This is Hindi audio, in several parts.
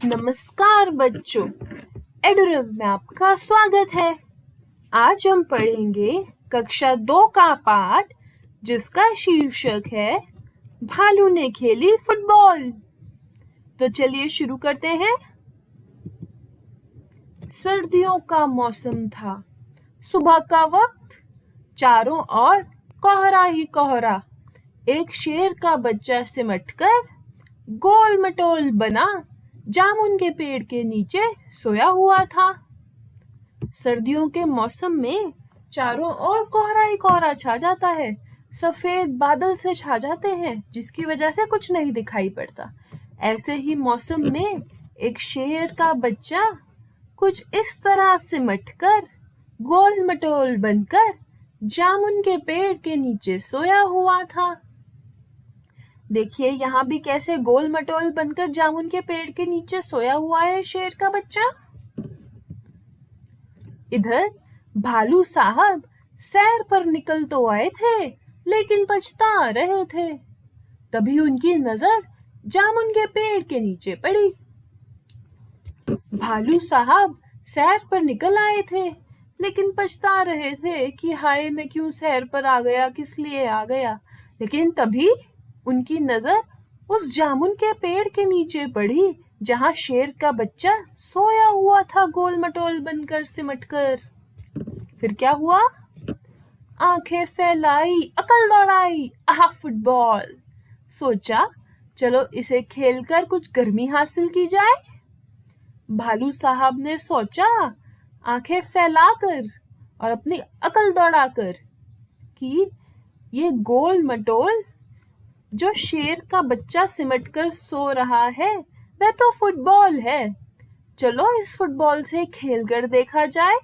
नमस्कार बच्चों, एडुरव में आपका स्वागत है। आज हम पढ़ेंगे कक्षा 2 का पाठ जिसका शीर्षक है भालू ने खेली फुटबॉल। तो चलिए शुरू करते हैं। सर्दियों का मौसम था। सुबह का वक्त, चारों ओर कोहरा ही कोहरा। एक शेर का बच्चा सिमटकर गोल मटोल बना जामुन के पेड़ के नीचे सोया हुआ था। सर्दियों के मौसम में चारों ओर कोहरा ही कोहरा छा जाता है। सफेद बादल से छा जाते हैं जिसकी वजह से कुछ नहीं दिखाई पड़ता। ऐसे ही मौसम में एक शेर का बच्चा कुछ इस तरह सिमटकर गोल मटोल बनकर जामुन के पेड़ के नीचे सोया हुआ था। देखिए यहाँ भी कैसे गोल मटोल बनकर जामुन के पेड़ के नीचे सोया हुआ है शेर का बच्चा। इधर भालू साहब सैर पर निकल तो आए थे लेकिन पछता रहे थे। तभी उनकी नजर जामुन के पेड़ के नीचे पड़ी। भालू साहब सैर पर निकल आए थे लेकिन पछता रहे थे कि हाय मैं क्यों सैर पर आ गया, किस लिए आ गया। लेकिन तभी उनकी नजर उस जामुन के पेड़ के नीचे पड़ी जहां शेर का बच्चा सोया हुआ था गोल मटोल बनकर सिमटकर। फिर क्या हुआ? आंखें फैलाई, अकल दौड़ाई, आहा फुटबॉल। सोचा चलो इसे खेलकर कुछ गर्मी हासिल की जाए। भालू साहब ने सोचा आंखें फैलाकर और अपनी अकल दौड़ाकर कि ये गोल मटोल जो शेर का बच्चा सिमटकर सो रहा है वह तो फुटबॉल है। चलो इस फुटबॉल से खेलकर देखा जाए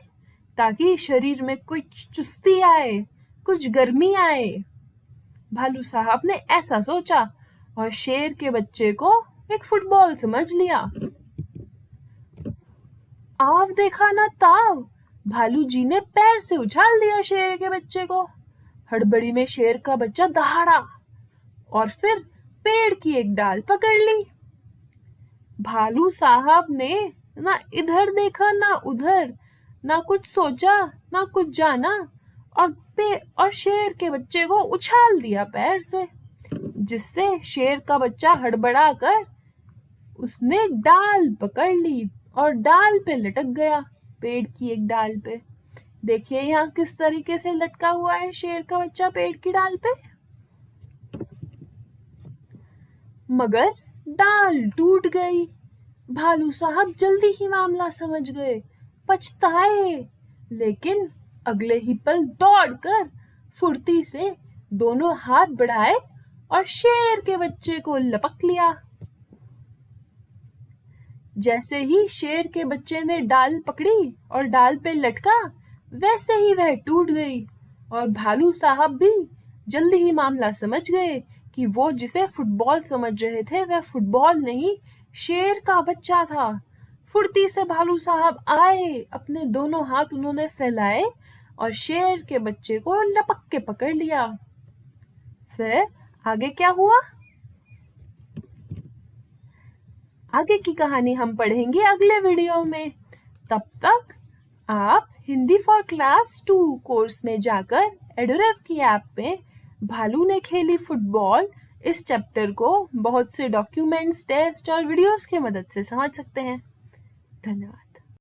ताकि शरीर में कुछ चुस्ती आए, कुछ गर्मी आए। भालू साहब ने ऐसा सोचा और शेर के बच्चे को एक फुटबॉल समझ लिया। आव देखा ना ताव, भालू जी ने पैर से उछाल दिया शेर के बच्चे को। हड़बड़ी में शेर का बच्चा दहाड़ा और फिर पेड़ की एक डाल पकड़ ली। भालू साहब ने ना इधर देखा ना उधर, ना कुछ सोचा ना कुछ जाना और शेर के बच्चे को उछाल दिया पैर से, जिससे शेर का बच्चा हड़बड़ा कर उसने डाल पकड़ ली और डाल पे लटक गया, पेड़ की एक डाल पे। देखिए यहाँ किस तरीके से लटका हुआ है शेर का बच्चा पेड़ की डाल पे। मगर डाल टूट गई। भालू साहब जल्दी ही मामला समझ गए, पछताए, लेकिन अगले ही पल दौड़कर फुर्ती से दोनों हाथ बढ़ाए और शेर के बच्चे को लपक लिया। जैसे ही शेर के बच्चे ने डाल पकड़ी और डाल पे लटका, वैसे ही वह टूट गई और भालू साहब भी जल्दी ही मामला समझ गए कि वो जिसे फुटबॉल समझ रहे थे वह फुटबॉल नहीं, शेर का बच्चा था। फुर्ती से भालू साहब आए, अपने दोनों हाथ उन्होंने फैलाए और शेर के बच्चे को लपक के पकड़ लिया। फिर आगे क्या हुआ? आगे की कहानी हम पढ़ेंगे अगले वीडियो में। तब तक आप हिंदी फॉर क्लास 2 कोर्स में जाकर एडुरव की ऐप में भालू ने खेली फुटबॉल इस चैप्टर को बहुत से डॉक्यूमेंट्स, टेस्ट और वीडियोस की मदद से समझ सकते हैं। धन्यवाद।